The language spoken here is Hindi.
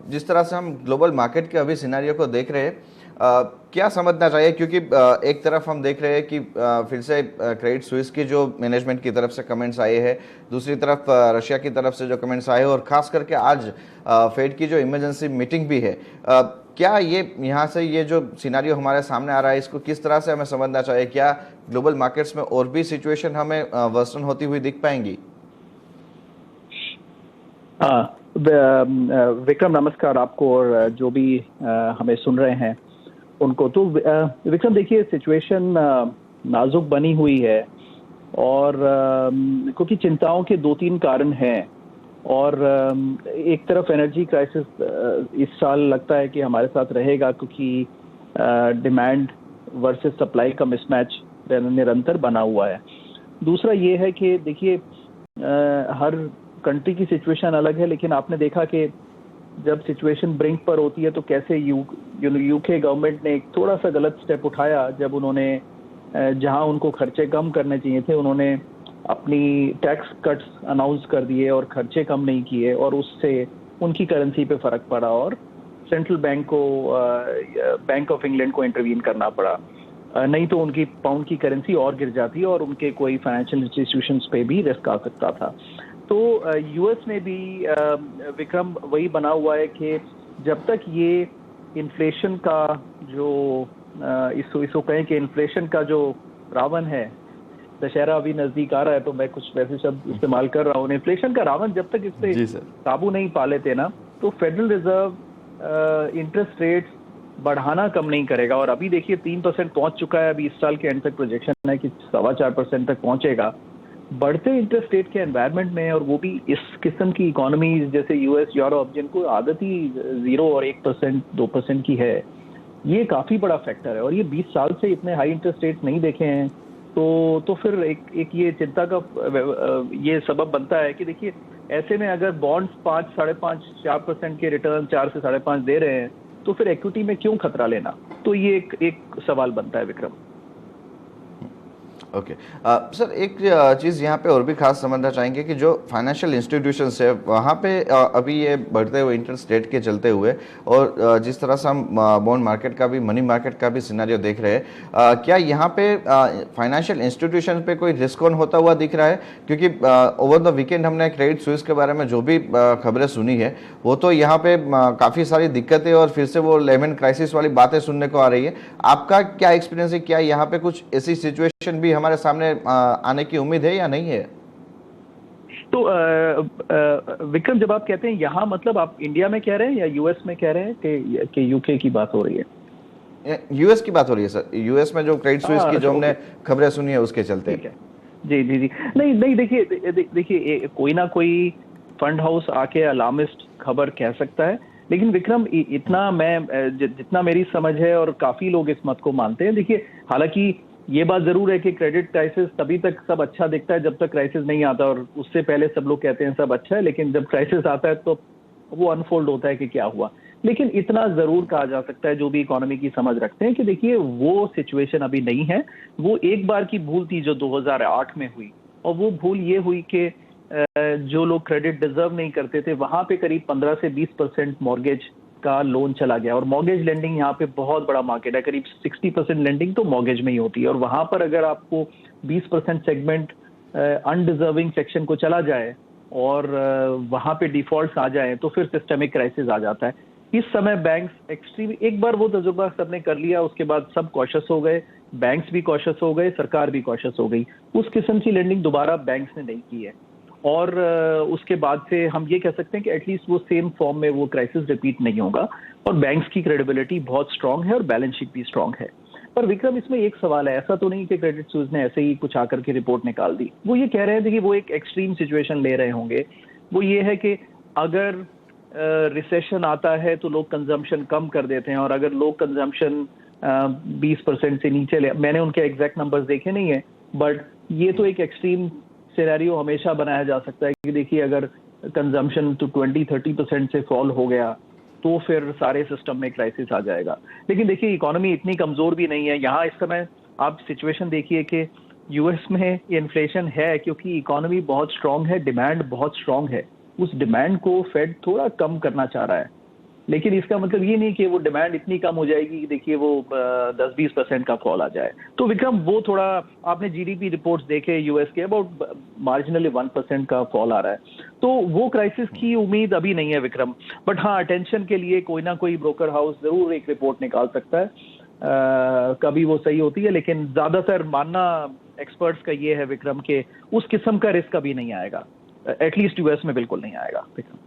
जिस तरह से हम ग्लोबल मार्केट के अभी सिनेरियो को देख रहे हैं, क्या समझना चाहिए? क्योंकि एक तरफ हम देख रहे हैं कि फिर से क्रेडिट स्विस की जो मैनेजमेंट की तरफ से कमेंट्स आए हैं, दूसरी तरफ रशिया की तरफ से जो कमेंट्स आए हैं, और खास करके आज फेड की जो इमरजेंसी मीटिंग भी है, क्या ये यहाँ से ये जो सिनेरियो हमारे सामने आ रहा है, इसको किस तरह से हमें समझना चाहिए? क्या ग्लोबल मार्केट्स में और भी सिचुएशन हमें वर्सन होती हुई दिख पाएंगी? हाँ, विक्रम नमस्कार आपको और जो भी हमें सुन रहे हैं उनको। तो विक्रम देखिए, सिचुएशन नाजुक बनी हुई है और क्योंकि चिंताओं के दो तीन कारण हैं। और एक तरफ एनर्जी क्राइसिस इस साल लगता है कि हमारे साथ रहेगा, क्योंकि डिमांड वर्सेस सप्लाई का मिसमैच निरंतर बना हुआ है। दूसरा ये है कि देखिए, हर कंट्री की सिचुएशन अलग है, लेकिन आपने देखा कि जब सिचुएशन ब्रिंक पर होती है तो कैसे यूके गवर्नमेंट ने एक थोड़ा सा गलत स्टेप उठाया, जब उन्होंने जहां उनको खर्चे कम करने चाहिए थे, उन्होंने अपनी टैक्स कट्स अनाउंस कर दिए और खर्चे कम नहीं किए, और उससे उनकी करेंसी पे फर्क पड़ा और सेंट्रल बैंक को, बैंक ऑफ इंग्लैंड को इंटरवीन करना पड़ा। नहीं तो उनकी पाउंड की करेंसी और गिर जाती और उनके कोई फाइनेंशियल इंस्टीट्यूशंस पे भी रिस्क आ सकता था। तो यूएस में भी विक्रम वही बना हुआ है कि जब तक ये इन्फ्लेशन का जो इसको कहें कि इन्फ्लेशन का जो रावण है, दशहरा अभी नजदीक आ रहा है तो मैं कुछ वैसे शब्द इस्तेमाल कर रहा हूँ, इन्फ्लेशन का रावण जब तक इस पे काबू नहीं पा लेते ना, तो फेडरल रिजर्व इंटरेस्ट रेट बढ़ाना कम नहीं करेगा। और अभी देखिए 3% पहुंच चुका है, अभी इस साल के एंड तक प्रोजेक्शन है कि 4.25% तक पहुंचेगा। बढ़ते इंटरेस्ट रेट के एनवायरनमेंट में, और वो भी इस किस्म की इकोनॉमीज जैसे यूएस, यूरोप, जिनको आदत ही 0 और 1% 2% की है, ये काफी बड़ा फैक्टर है। और ये 20 साल से इतने हाई इंटरेस्ट रेट नहीं देखे हैं, तो फिर एक ये चिंता का ये सबब बनता है कि देखिए, ऐसे में अगर बॉन्ड्स 5, 5.5, 4% के रिटर्न 4 से 5.5 दे रहे हैं, तो फिर इक्विटी में क्यों खतरा लेना? तो ये एक सवाल बनता है विक्रम। ओके सर, एक चीज़ यहाँ पे और भी खास समझना चाहेंगे कि जो फाइनेंशियल इंस्टीट्यूशंस है वहाँ पे अभी ये बढ़ते हुए इंटरेस्ट रेट के चलते हुए, और जिस तरह से हम बॉन्ड मार्केट का भी, मनी मार्केट का भी सिनेरियो देख रहे हैं, क्या यहाँ पे फाइनेंशियल इंस्टीट्यूशंस पे कोई रिस्क ऑन होता हुआ दिख रहा है? क्योंकि ओवर द वीकेंड हमने क्रेडिट स्विस के बारे में जो भी खबरें सुनी है, वो तो यहाँ पे काफ़ी सारी दिक्कतें और फिर से वो लेमन क्राइसिस वाली बातें सुनने को आ रही है। आपका क्या एक्सपीरियंस है? क्या यहाँ पे कुछ ऐसी सिचुएशन भी हमारे सामने आने की उम्मीद है या नहीं है? तो विक्रम, जब आप कहते हैं यहाँ, मतलब आप इंडिया में कह रहे हैं या यूएस में कह रहे हैं कि यूके की बात हो रही है? यूएस की बात हो रही है सर। यूएस में जो क्रेडिट स्विस की जो हमने खबरें सुनी है उसके चलते। ठीक है, जी जी जी। नहीं देखिए कोई ना कोई फंड हाउस आके अलार्मिस्ट खबर कह सकता है, लेकिन विक्रम इतना मैं जितना मेरी समझ है, और काफी लोग इस मत को मानते हैं। देखिए, हालांकि ये बात जरूर है कि क्रेडिट क्राइसिस तभी तक सब अच्छा दिखता है जब तक क्राइसिस नहीं आता, और उससे पहले सब लोग कहते हैं सब अच्छा है, लेकिन जब क्राइसिस आता है तो वो अनफोल्ड होता है कि क्या हुआ। लेकिन इतना जरूर कहा जा सकता है, जो भी इकोनॉमी की समझ रखते हैं, कि देखिए वो सिचुएशन अभी नहीं है। वो एक बार की भूल थी जो 2008 में हुई, और वो भूल ये हुई कि जो लोग क्रेडिट डिजर्व नहीं करते थे, वहां पे करीब 15 से 20% मॉर्गेज का लोन चला गया। और मॉर्गेज लेंडिंग यहाँ पे बहुत बड़ा मार्केट है, करीब 60% लेंडिंग तो मॉर्गेज में ही होती है। और वहां पर अगर आपको 20% सेगमेंट अनडिजर्विंग सेक्शन को चला जाए और वहां पे डिफॉल्ट्स आ जाए, तो फिर सिस्टमिक क्राइसिस आ जाता है। इस समय बैंक्स एक्सट्रीम, एक बार वो तजुर्बा सबने कर लिया, उसके बाद सब कॉशियस हो गए, बैंक्स भी कॉशियस हो गए, सरकार भी कॉशियस हो गई। उस किस्म की लेंडिंग दोबारा बैंक्स ने नहीं की है, और उसके बाद से हम ये कह सकते हैं कि एटलीस्ट वो सेम फॉर्म में वो क्राइसिस रिपीट नहीं होगा। और बैंक्स की क्रेडिबिलिटी बहुत स्ट्रांग है और बैलेंस शीट भी स्ट्रांग है। पर विक्रम, इसमें एक सवाल है, ऐसा तो नहीं कि क्रेडिट स्विस ने ऐसे ही कुछ आकर के रिपोर्ट निकाल दी। वो ये कह रहे हैं कि वो एक एक्सट्रीम सिचुएशन ले रहे होंगे। वो ये है कि अगर रिसेशन आता है तो लोग कंजम्पशन कम कर देते हैं, और अगर लोग कंजम्पशन 20% से नीचे ले, मैंने उनके एग्जैक्ट नंबर्स देखे नहीं है, बट ये तो एक एक्सट्रीम सिनेरियो हमेशा बनाया जा सकता है कि देखिए, अगर कंजम्पशन तो 20-30% से फॉल हो गया तो फिर सारे सिस्टम में क्राइसिस आ जाएगा। लेकिन देखिए, इकोनॉमी इतनी कमजोर भी नहीं है। यहाँ इस समय आप सिचुएशन देखिए कि यूएस में इन्फ्लेशन है क्योंकि इकोनॉमी बहुत स्ट्रांग है, डिमांड बहुत स्ट्रांग है। उस डिमांड को फेड थोड़ा कम करना चाह रहा है, लेकिन इसका मतलब ये नहीं कि वो डिमांड इतनी कम हो जाएगी कि देखिए वो 10-20% का फॉल आ जाए। तो विक्रम वो थोड़ा, आपने जीडीपी रिपोर्ट्स देखे यूएस के, अबाउट मार्जिनली 1% का फॉल आ रहा है, तो वो क्राइसिस की उम्मीद अभी नहीं है विक्रम। बट हाँ, अटेंशन के लिए कोई ना कोई ब्रोकर हाउस जरूर एक रिपोर्ट निकाल सकता है, कभी वो सही होती है, लेकिन ज्यादातर मानना एक्सपर्ट्स का ये है विक्रम के उस किस्म का रिस्क कभी नहीं आएगा, एटलीस्ट यूएस में बिल्कुल नहीं आएगा विक्रम।